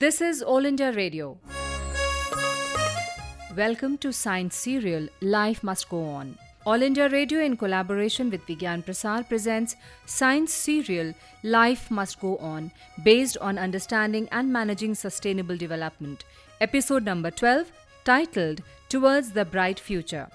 This is All India Radio. Welcome to Science Serial Life Must Go On. All India Radio in collaboration with Vigyan-Prasar presents Science Serial Life Must Go On based on understanding and managing sustainable development. Episode number 12 titled Towards the Bright Future.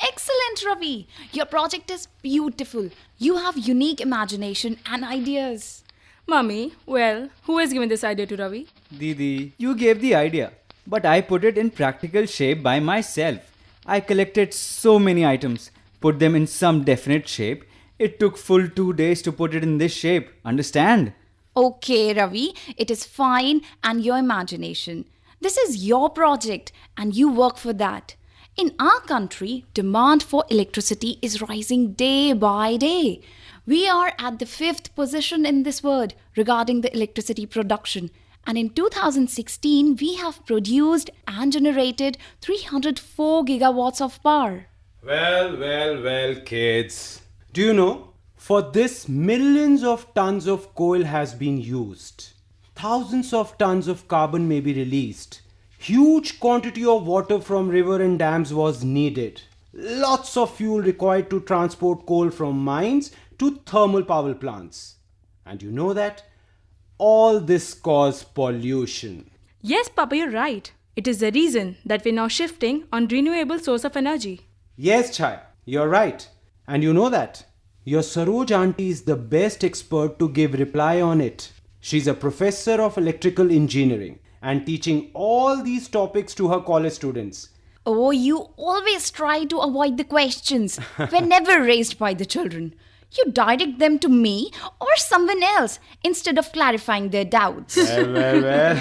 Excellent, Ravi. Your project is beautiful. You have unique imagination and ideas. Mummy, well, who has given this idea to Ravi? Didi, you gave the idea, but I put it in practical shape by myself. I collected so many items, put them in some definite shape. It took full 2 days to put it in this shape. Understand? Okay, Ravi, it is fine and your imagination. This is your project and you work for that. In our country, demand for electricity is rising day by day. We are at the 5th position in this world regarding the electricity production. And in 2016, we have produced and generated 304 gigawatts of power. Well, kids. Do you know, for this millions of tons of coal has been used. Thousands of tons of carbon may be released. Huge quantity of water from river and dams was needed. Lots of fuel required to transport coal from mines to thermal power plants. And you know that? All this caused pollution. Yes, Papa, you're right. It is the reason that we're now shifting on renewable source of energy. Yes, Chaya, you're right. And you know that? Your Saroj auntie is the best expert to give reply on it. She's a professor of electrical engineering and teaching all these topics to her college students. Oh, you always try to avoid the questions whenever raised by the children. You direct them to me or someone else instead of clarifying their doubts. Well.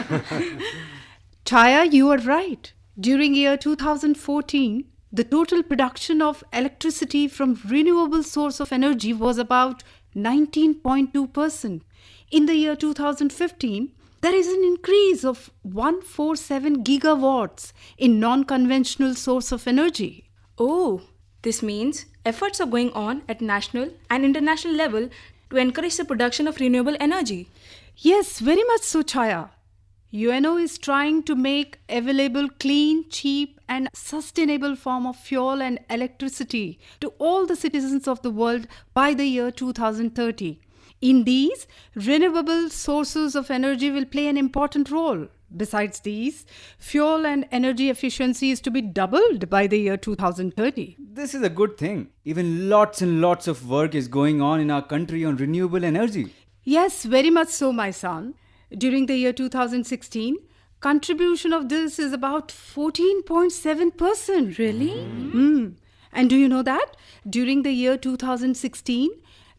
Chaya, you are right. During year 2014, the total production of electricity from renewable source of energy was about 19.2%. In the year 2015, there is an increase of 147 gigawatts in non-conventional source of energy. Oh, this means efforts are going on at national and international level to encourage the production of renewable energy. Yes, very much so, Chaya. UNO is trying to make available clean, cheap and sustainable form of fuel and electricity to all the citizens of the world by the year 2030. In these, renewable sources of energy will play an important role. Besides these, fuel and energy efficiency is to be doubled by the year 2030. This is a good thing. Even lots and lots of work is going on in our country on renewable energy. Yes, very much so, my son. During the year 2016, contribution of this is about 14.7%. Really? And do you know that? During the year 2016,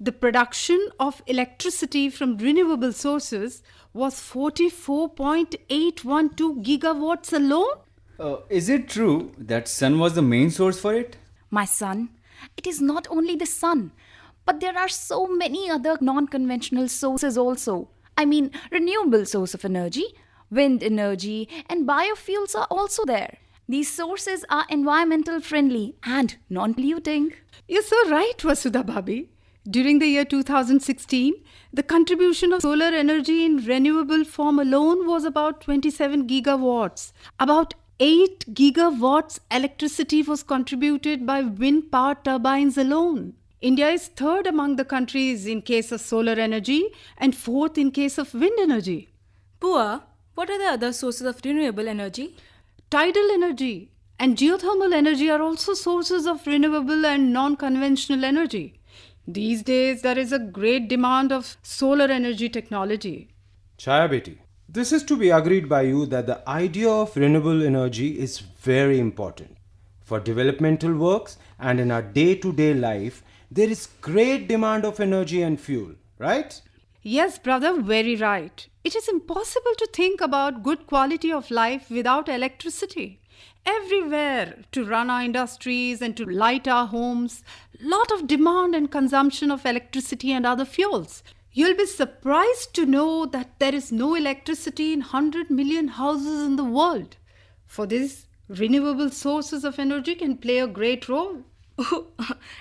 the production of electricity from renewable sources was 44.812 gigawatts alone. Is it true that sun was the main source for it? My son, it is not only the sun, but there are so many other non-conventional sources also. I mean, renewable source of energy, wind energy, and biofuels are also there. These sources are environmental friendly and non-polluting. You're so right, Vasudha Bhabi. During the year 2016, the contribution of solar energy in renewable form alone was about 27 gigawatts. About 8 gigawatts electricity was contributed by wind power turbines alone. India is third among the countries in case of solar energy and fourth in case of wind energy. Pua, what are the other sources of renewable energy? Tidal energy and geothermal energy are also sources of renewable and non-conventional energy. These days, there is a great demand of solar energy technology. Chaya Beti, this is to be agreed by you that the idea of renewable energy is very important. For developmental works and in our day-to-day life, there is great demand of energy and fuel, right? Yes, brother, very right. It is impossible to think about good quality of life without electricity. Everywhere to run our industries and to light our homes, lot of demand and consumption of electricity and other fuels. You'll be surprised to know that there is no electricity in 100 million houses in the world. For this, renewable sources of energy can play a great role. Oh,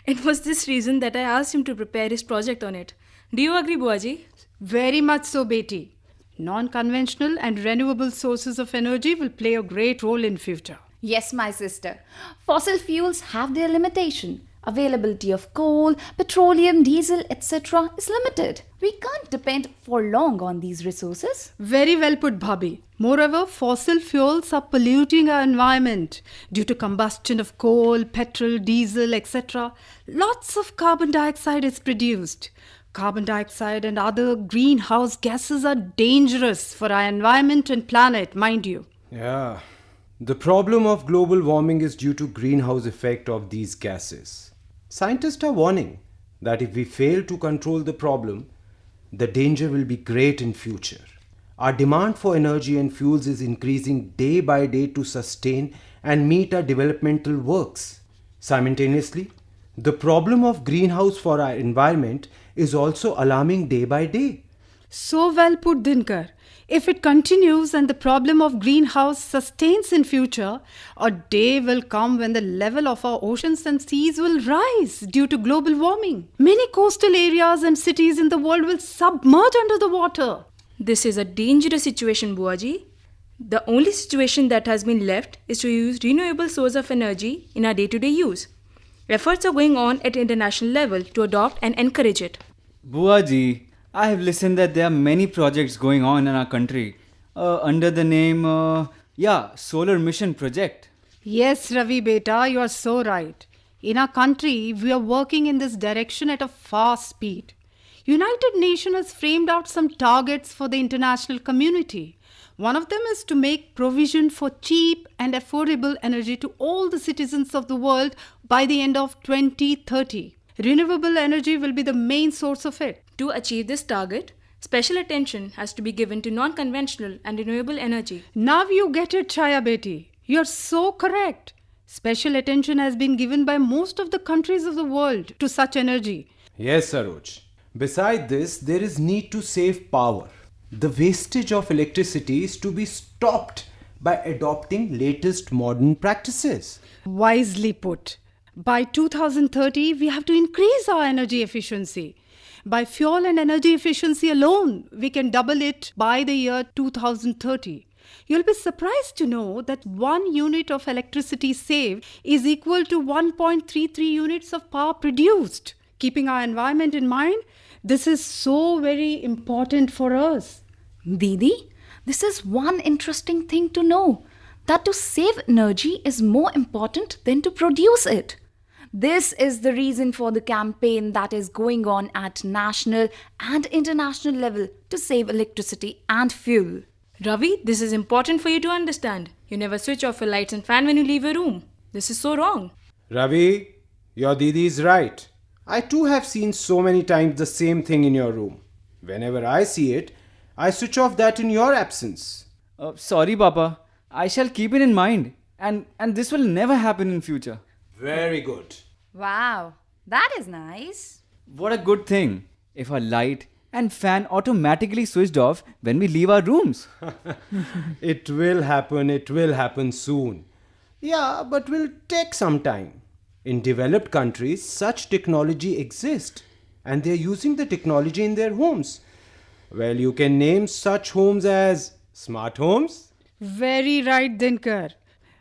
it was this reason that I asked him to prepare his project on it. Do you agree, Buaji? Very much so, Beti. Non-conventional and renewable sources of energy will play a great role in future. Yes, my sister. Fossil fuels have their limitation. Availability of coal, petroleum, diesel, etc. is limited. We can't depend for long on these resources. Very well put, Bhabhi. Moreover, fossil fuels are polluting our environment due to combustion of coal, petrol, diesel, etc. Lots of carbon dioxide is produced. Carbon dioxide and other greenhouse gases are dangerous for our environment and planet, mind you. Yeah. The problem of global warming is due to greenhouse effect of these gases. Scientists are warning that if we fail to control the problem, the danger will be great in future. Our demand for energy and fuels is increasing day by day to sustain and meet our developmental works. Simultaneously, the problem of greenhouse for our environment is also alarming day by day. So well put, Dinkar. If it continues and the problem of greenhouse sustains in future, a day will come when the level of our oceans and seas will rise due to global warming. Many coastal areas and cities in the world will submerge under the water. This is a dangerous situation, Buaji. The only situation that has been left is to use renewable source of energy in our day-to-day use. Efforts are going on at international level to adopt and encourage it. Buaji, I have listened that there are many projects going on in our country under the name, Solar Mission Project. Yes, Ravi Beta, you are so right. In our country, we are working in this direction at a fast speed. United Nations has framed out some targets for the international community. One of them is to make provision for cheap and affordable energy to all the citizens of the world by the end of 2030. Renewable energy will be the main source of it. To achieve this target, special attention has to be given to non-conventional and renewable energy. Now you get it, Chaya Beti. You're so correct. Special attention has been given by most of the countries of the world to such energy. Yes, Saroj. Beside this, there is need to save power. The wastage of electricity is to be stopped by adopting latest modern practices. Wisely put. By 2030, we have to increase our energy efficiency. By fuel and energy efficiency alone, we can double it by the year 2030. You'll be surprised to know that 1 unit of electricity saved is equal to 1.33 units of power produced. Keeping our environment in mind, this is so very important for us. Didi, this is one interesting thing to know, that to save energy is more important than to produce it. This is the reason for the campaign that is going on at national and international level to save electricity and fuel. Ravi, this is important for you to understand. You never switch off your lights and fan when you leave a room. This is so wrong. Ravi, your Didi is right. I too have seen so many times the same thing in your room. Whenever I see it, I switch off that in your absence. Sorry, Papa. I shall keep it in mind. And this will never happen in future. Very good. Wow, that is nice. What a good thing if our light and fan automatically switched off when we leave our rooms. It will happen soon. Yeah, but will take some time. In developed countries, such technology exists and they are using the technology in their homes. Well, you can name such homes as smart homes. Very right, Dinkar.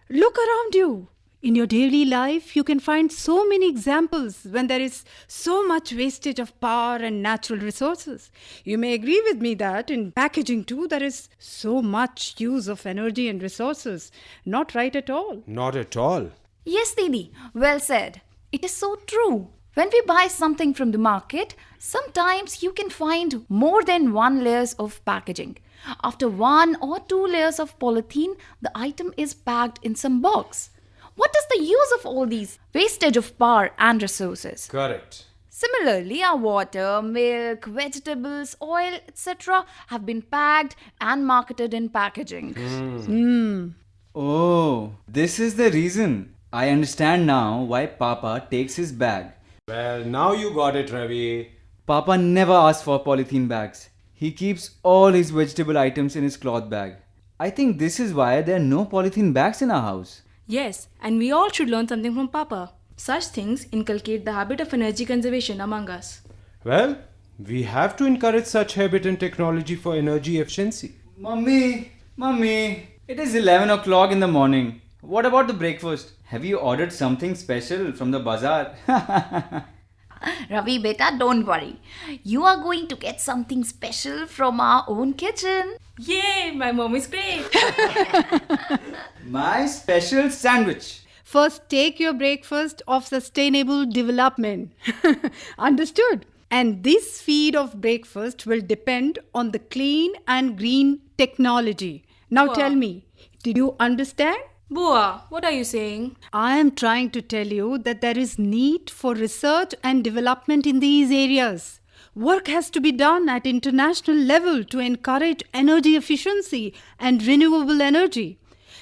Look around you. In your daily life, you can find so many examples when there is so much wastage of power and natural resources. You may agree with me that in packaging too, there is so much use of energy and resources. Not right at all. Not at all. Yes, Didi, well said. It is so true. When we buy something from the market, sometimes you can find more than 1 layers of packaging. After 1 or 2 layers of polythene, the item is packed in some box. What is the use of all these wastage of power and resources? Correct. Similarly, our water, milk, vegetables, oil, etc. have been packed and marketed in packaging. Oh, this is the reason. I understand now why Papa takes his bag. Well, now you got it, Ravi. Papa never asks for polythene bags. He keeps all his vegetable items in his cloth bag. I think this is why there are no polythene bags in our house. Yes, and we all should learn something from Papa. Such things inculcate the habit of energy conservation among us. Well, we have to encourage such habit and technology for energy efficiency. Mummy, it is 11 o'clock in the morning. What about the breakfast? Have you ordered something special from the bazaar? Ravi, beta, don't worry. You are going to get something special from our own kitchen. Yay, my mom is great. My special sandwich. First, take your breakfast of sustainable development. Understood? And this feed of breakfast will depend on the clean and green technology. Now Wow. tell me, did you understand? Bua, what are you saying? I am trying to tell you that there is need for research and development in these areas. Work has to be done at international level to encourage energy efficiency and renewable energy.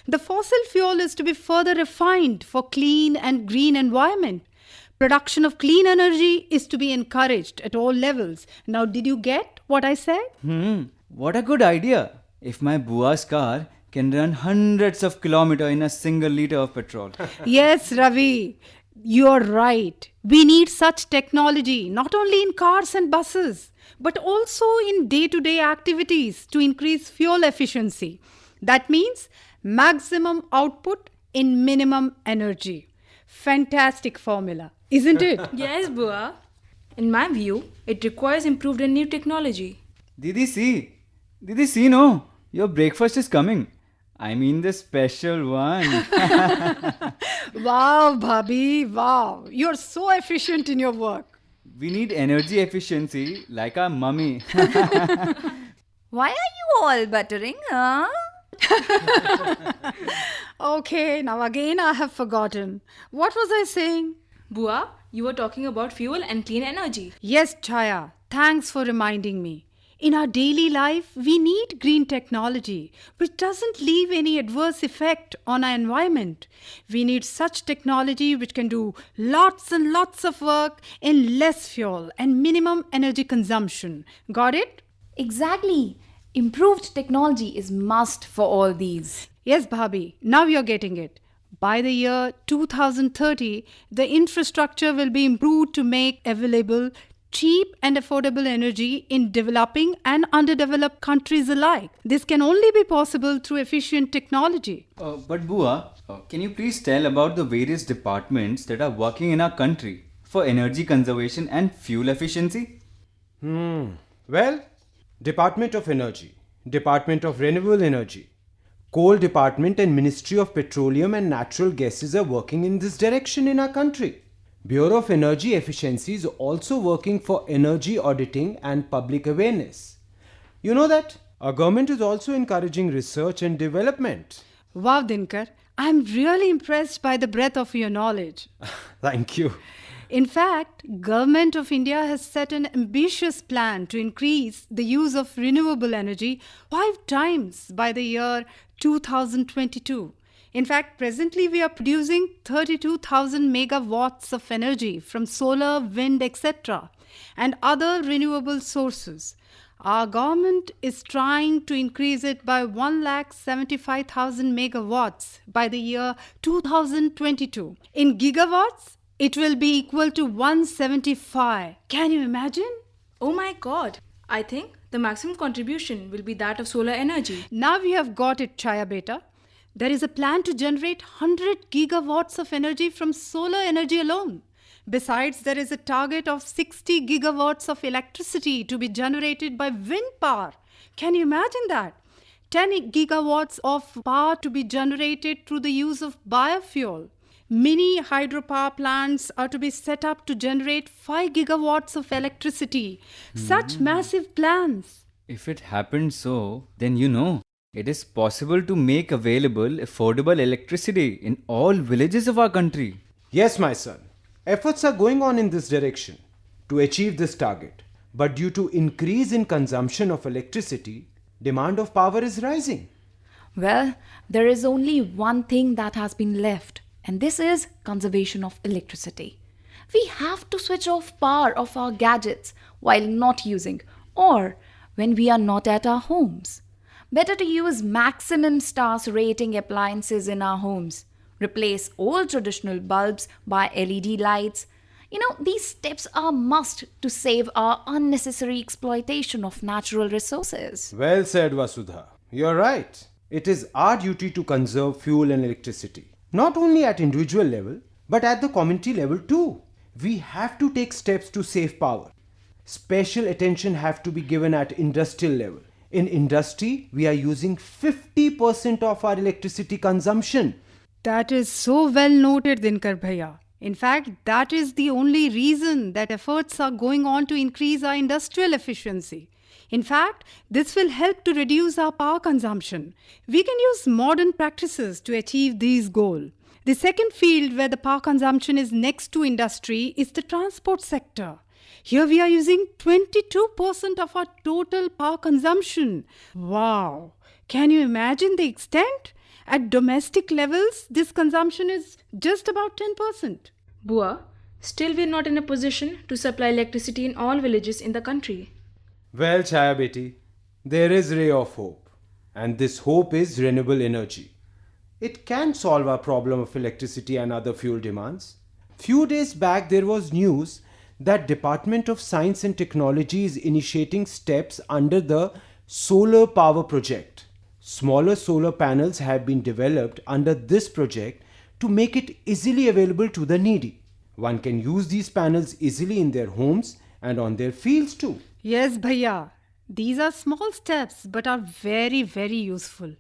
The fossil fuel is to be further refined for clean and green environment. Production of clean energy is to be encouraged at all levels. Now, did you get what I said? What a good idea. If my bua's car can run hundreds of kilometers in a single liter of petrol. Yes, Ravi, you're right. We need such technology not only in cars and buses, but also in day-to-day activities to increase fuel efficiency. That means maximum output in minimum energy. Fantastic formula, isn't it? Yes, Bua. In my view, it requires improved and new technology. Didi, see, no. Your breakfast is coming. I mean the special one. Wow, Bhabhi, wow. You're so efficient in your work. We need energy efficiency like our mummy. Why are you all buttering, huh? Okay, now again I have forgotten. What was I saying? Bua, you were talking about fuel and clean energy. Yes, Chaya, thanks for reminding me. In our daily life, we need green technology, which doesn't leave any adverse effect on our environment. We need such technology which can do lots and lots of work in less fuel and minimum energy consumption. Got it? Exactly. Improved technology is must for all these. Yes, Bhabhi, now you're getting it. By the year 2030, the infrastructure will be improved to make available cheap and affordable energy in developing and underdeveloped countries alike. This can only be possible through efficient technology. But Bua, can you please tell about the various departments that are working in our country for energy conservation and fuel efficiency? Well, Department of Energy, Department of Renewable Energy, Coal Department and Ministry of Petroleum and Natural Gases are working in this direction in our country. Bureau of Energy Efficiency is also working for energy auditing and public awareness. You know that our government is also encouraging research and development. Wow, Dinkar, I'm really impressed by the breadth of your knowledge. Thank you. In fact, Government of India has set an ambitious plan to increase the use of renewable energy 5 times by the year 2022. In fact, presently we are producing 32,000 megawatts of energy from solar, wind, etc. and other renewable sources. Our government is trying to increase it by 175,000 megawatts by the year 2022. In gigawatts, it will be equal to 175. Can you imagine? Oh my god. I think the maximum contribution will be that of solar energy. Now we have got it, Chaya Beta. There is a plan to generate 100 gigawatts of energy from solar energy alone. Besides, there is a target of 60 gigawatts of electricity to be generated by wind power. Can you imagine that? 10 gigawatts of power to be generated through the use of biofuel. Mini hydropower plants are to be set up to generate 5 gigawatts of electricity. Such massive plans. If it happened so, then it is possible to make available affordable electricity in all villages of our country. Yes, my son. Efforts are going on in this direction to achieve this target. But due to increase in consumption of electricity, demand of power is rising. Well, there is only one thing that has been left, and this is conservation of electricity. We have to switch off power of our gadgets while not using, or when we are not at our homes. Better to use maximum stars rating appliances in our homes. replace old traditional bulbs by LED lights. These steps are must to save our unnecessary exploitation of natural resources. Well said, Vasudha. You're right. It is our duty to conserve fuel and electricity, not only at individual level, but at the community level too. We have to take steps to save power. Special attention have to be given at industrial level. In industry, we are using 50% of our electricity consumption. That is so well noted, Dinkar Bhaiya. In fact, that is the only reason that efforts are going on to increase our industrial efficiency. In fact, this will help to reduce our power consumption. We can use modern practices to achieve these goals. The second field where the power consumption is next to industry is the transport sector. Here we are using 22% of our total power consumption. Wow! Can you imagine the extent? At domestic levels, this consumption is just about 10%. Bua, still we're not in a position to supply electricity in all villages in the country. Well, Chaya Beti, there is ray of hope. And this hope is renewable energy. It can solve our problem of electricity and other fuel demands. Few days back there was news that Department of Science and Technology is initiating steps under the solar power project. Smaller solar panels have been developed under this project to make it easily available to the needy. One can use these panels easily in their homes and on their fields too. Yes, Bhaiya. These are small steps but are very, very useful.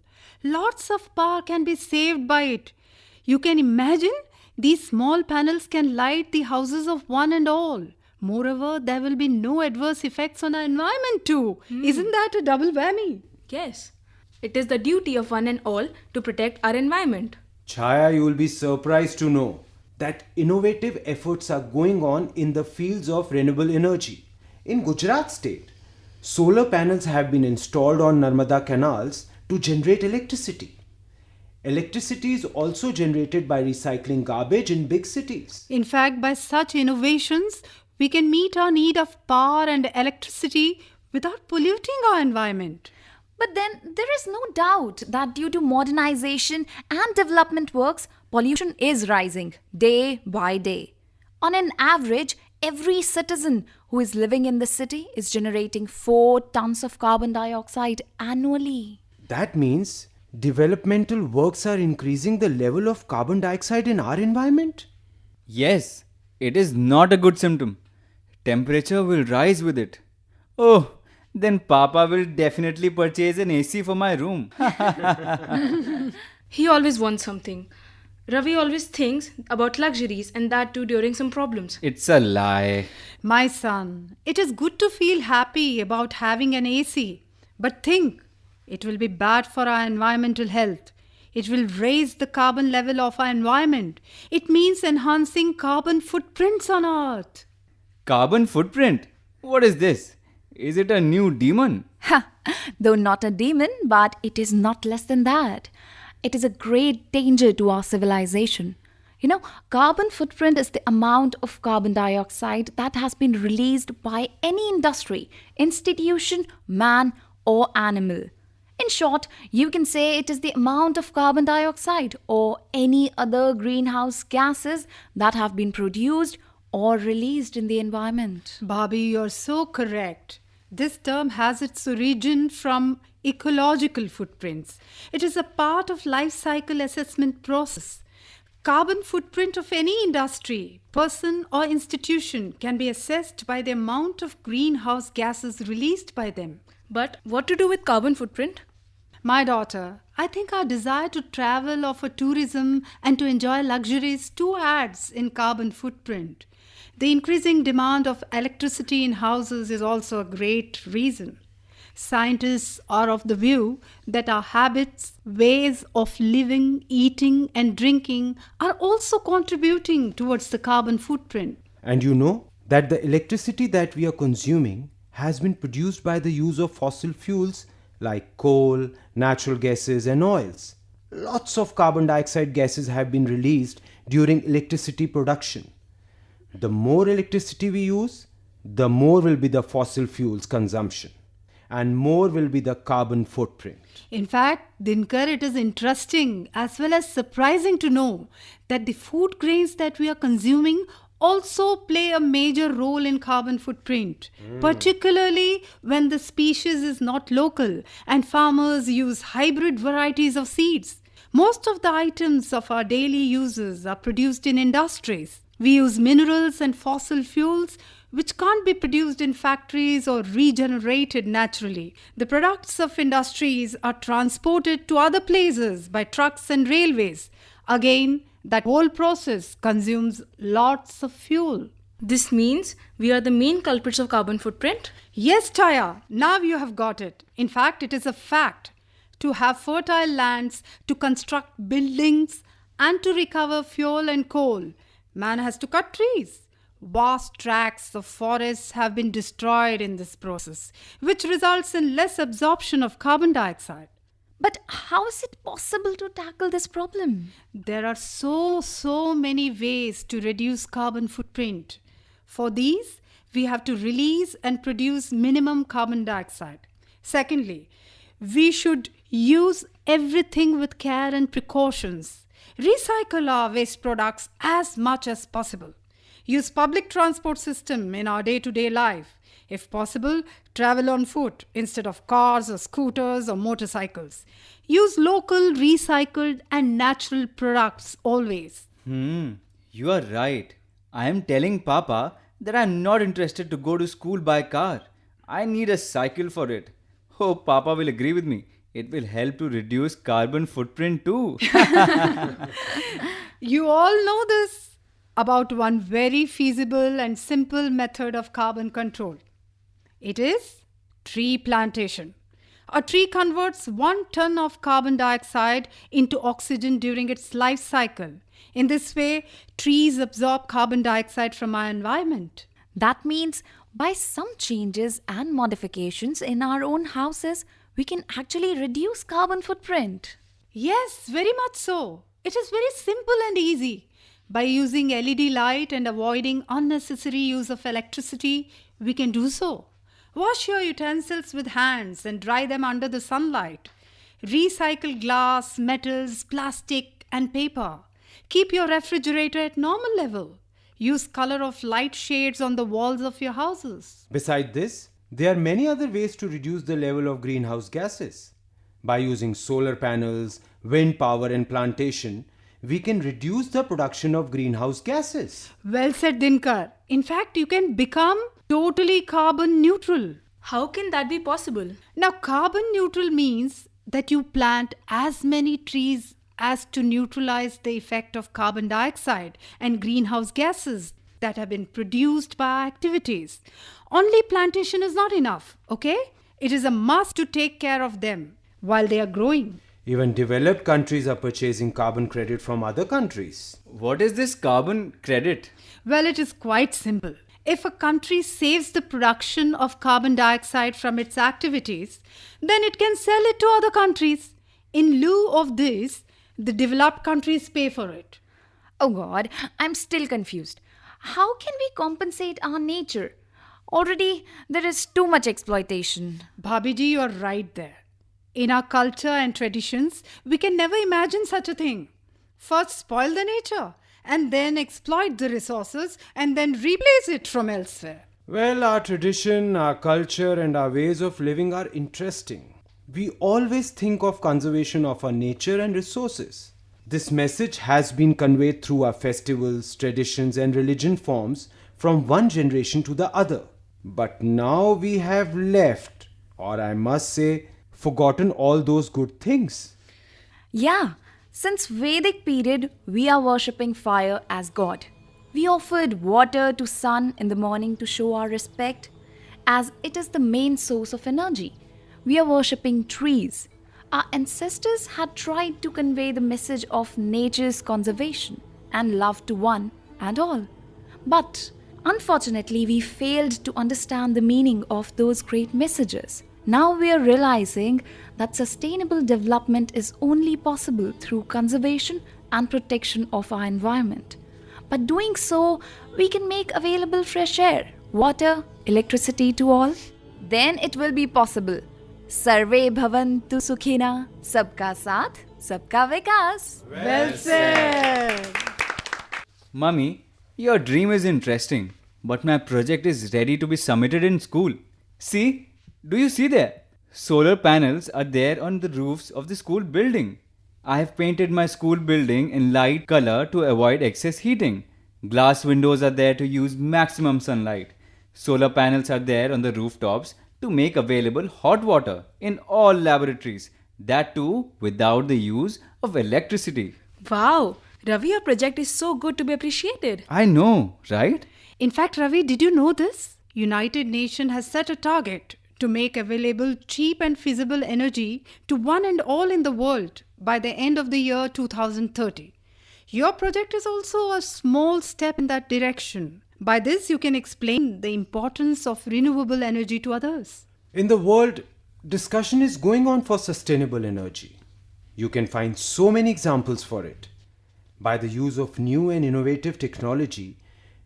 Lots of power can be saved by it. You can imagine these small panels can light the houses of one and all. Moreover, there will be no adverse effects on our environment too. Isn't that a double whammy? Yes, it is the duty of one and all to protect our environment. Chaya, you will be surprised to know that innovative efforts are going on in the fields of renewable energy. In Gujarat state, solar panels have been installed on Narmada canals to generate electricity. Electricity is also generated by recycling garbage in big cities. In fact, by such innovations, we can meet our need of power and electricity without polluting our environment. But then there is no doubt that due to modernization and development works, pollution is rising day by day. On an average, every citizen who is living in the city is generating 4 tons of carbon dioxide annually. That means developmental works are increasing the level of carbon dioxide in our environment? Yes, it is not a good symptom. Temperature will rise with it. Oh, then Papa will definitely purchase an AC for my room. He always wants something. Ravi always thinks about luxuries, and that too during some problems. It's a lie. My son, it is good to feel happy about having an AC. But think, it will be bad for our environmental health. It will raise the carbon level of our environment. It means enhancing carbon footprints on Earth. Carbon footprint? What is this? Is it a new demon? Ha! Though not a demon, but it is not less than that. It is a great danger to our civilization. Carbon footprint is the amount of carbon dioxide that has been released by any industry, institution, man, or animal. In short, you can say it is the amount of carbon dioxide or any other greenhouse gases that have been produced or released in the environment. Bobby, you're so correct. This term has its origin from ecological footprints. It is a part of life cycle assessment process. Carbon footprint of any industry, person or institution can be assessed by the amount of greenhouse gases released by them. But what to do with carbon footprint? My daughter, I think our desire to travel or for tourism and to enjoy luxuries too adds in carbon footprint. The increasing demand of electricity in houses is also a great reason. Scientists are of the view that our habits, ways of living, eating and drinking are also contributing towards the carbon footprint. And you know that the electricity that we are consuming has been produced by the use of fossil fuels like coal, natural gases and oils. Lots of carbon dioxide gases have been released during electricity production. The more electricity we use, the more will be the fossil fuels consumption. and more will be the carbon footprint. In fact, Dinkar, it is interesting as well as surprising to know that the food grains that we are consuming also play a major role in carbon footprint, particularly when the species is not local and farmers use hybrid varieties of seeds. Most of the items of our daily uses are produced in industries. We use minerals and fossil fuels which can't be produced in factories or regenerated naturally. The products of industries are transported to other places by trucks and railways. Again, that whole process consumes lots of fuel. This means we are the main culprits of carbon footprint? Yes, Chaya, now you have got it. In fact, it is a fact. To have fertile lands, to construct buildings, and to recover fuel and coal, man has to cut trees. Vast tracts of forests have been destroyed in this process, which results in less absorption of carbon dioxide. But how is it possible to tackle this problem? There are so many ways to reduce carbon footprint. For these, we have to release and produce minimum carbon dioxide. Secondly, we should use everything with care and precautions. Recycle our waste products as much as possible. Use public transport system in our day-to-day life. If possible, travel on foot instead of cars or scooters or motorcycles. Use local, recycled and natural products always. You are right. I am telling Papa that I am not interested to go to school by car. I need a cycle for it. Hope Papa will agree with me. It will help to reduce carbon footprint too. You all know this about one very feasible and simple method of carbon control. It is tree plantation. A tree converts 1 ton of carbon dioxide into oxygen during its life cycle. In this way, trees absorb carbon dioxide from our environment. That means by some changes and modifications in our own houses, we can actually reduce carbon footprint. Yes, very much so. It is very simple and easy. By using LED light and avoiding unnecessary use of electricity, we can do so. Wash your utensils with hands and dry them under the sunlight. Recycle glass, metals, plastic and paper. Keep your refrigerator at normal level. Use color of light shades on the walls of your houses. Besides this, there are many other ways to reduce the level of greenhouse gases. By using solar panels, wind power and plantation, we can reduce the production of greenhouse gases. Well said, Dinkar. In fact, you can become totally carbon neutral. How can that be possible? Now, carbon neutral means that you plant as many trees as to neutralize the effect of carbon dioxide and greenhouse gases that have been produced by our activities. Only plantation is not enough, okay? It is a must to take care of them while they are growing. Even developed countries are purchasing carbon credit from other countries. What is this carbon credit? Well, it is quite simple. If a country saves the production of carbon dioxide from its activities, then it can sell it to other countries. In lieu of this, the developed countries pay for it. Oh God, I'm still confused. How can we compensate our nature? Already, there is too much exploitation. Bhabiji, you are right there. In our culture and traditions, we can never imagine such a thing. First spoil the nature and then exploit the resources and then replace it from elsewhere. Well, our tradition, our culture and our ways of living are interesting. We always think of conservation of our nature and resources. This message has been conveyed through our festivals, traditions and religion forms from one generation to the other. But now we have left, or I must say, forgotten all those good things. Yeah, since Vedic period, we are worshipping fire as God. We offered water to sun in the morning to show our respect, as it is the main source of energy. We are worshipping trees. Our ancestors had tried to convey the message of nature's conservation and love to one and all. But unfortunately, we failed to understand the meaning of those great messages. Now we are realizing that sustainable development is only possible through conservation and protection of our environment. But doing so, we can make available fresh air, water, electricity to all. then it will be possible. Sarve bhavantu sukhina, sabka saath, sabka vikas. Well said. Mummy, your dream is interesting, but my project is ready to be submitted in school. See, do you see there? Solar panels are there on the roofs of the school building. I have painted my school building in light color to avoid excess heating. Glass windows are there to use maximum sunlight. Solar panels are there on the rooftops to make available hot water in all laboratories. That too without the use of electricity. Wow, Ravi, your project is so good to be appreciated. I know, right? In fact, Ravi, did you know this? United Nations has set a target to make available cheap and feasible energy to one and all in the world by the end of the year 2030. Your project is also a small step in that direction. By this, you can explain the importance of renewable energy to others. In the world, discussion is going on for sustainable energy. You can find so many examples for it. By the use of new and innovative technology,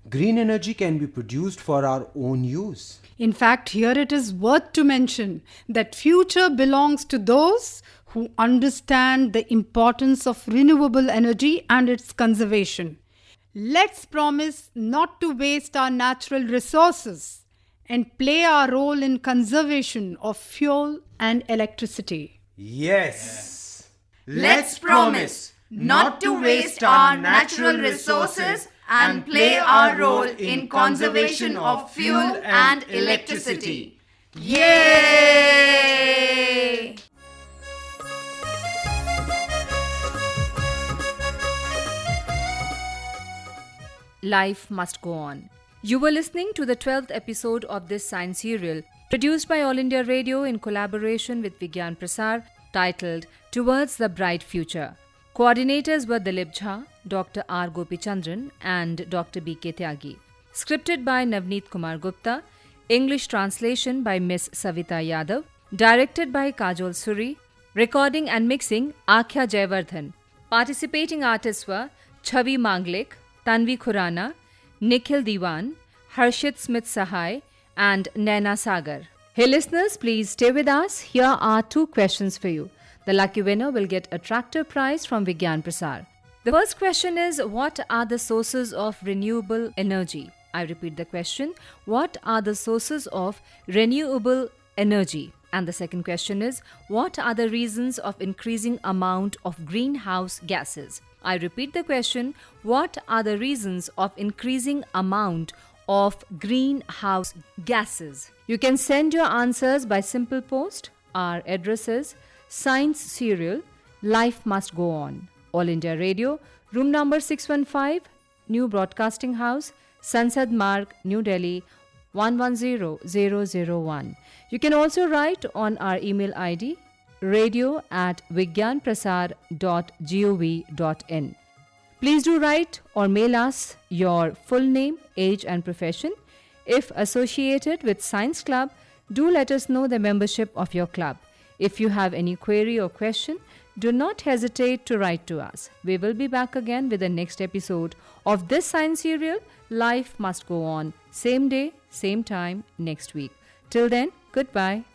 green energy can be produced for our own use. In fact, here it is worth to mention that future belongs to those who understand the importance of renewable energy and its conservation. Let's promise not to waste our natural resources and play our role in conservation of fuel and electricity. Yes. Let's promise not to waste our natural resources and play our role in conservation of fuel and electricity. Yay! Life must go on. You were listening to the 12th episode of this science serial produced by All India Radio in collaboration with Vigyan-Prasar, titled Towards the Bright Future. Coordinators were Dilip Jha, Dr. R. Gopichandran and Dr. B.K. Tyagi. Scripted by Navneet Kumar Gupta. English translation by Miss Savita Yadav. Directed by Kajol Suri. Recording and mixing Akhya Jayavardhan. Participating artists were Chavi Manglik, Tanvi Khurana, Nikhil Diwan, Harshit Smith Sahai and Naina Sagar. Hey listeners, please stay with us. Here are 2 questions for you. The lucky winner will get a tractor prize from Vigyan-Prasar. The first question is, what are the sources of renewable energy? I repeat the question. What are the sources of renewable energy? And the second question is, what are the reasons of increasing amount of greenhouse gases? I repeat the question. What are the reasons of increasing amount of greenhouse gases? You can send your answers by simple post. Our address is Science Serial, Life Must Go On. All India Radio, room number 615, New Broadcasting House, Sansad Marg, New Delhi, 110001. You can also write on our email ID radio@vigyanprasar.gov.in. Please do write or mail us your full name, age and profession. If associated with Science Club, do let us know the membership of your club. If you have any query or question, do not hesitate to write to us. We will be back again with the next episode of this science serial, Life Must Go On, same day, same time next week. Till then, goodbye.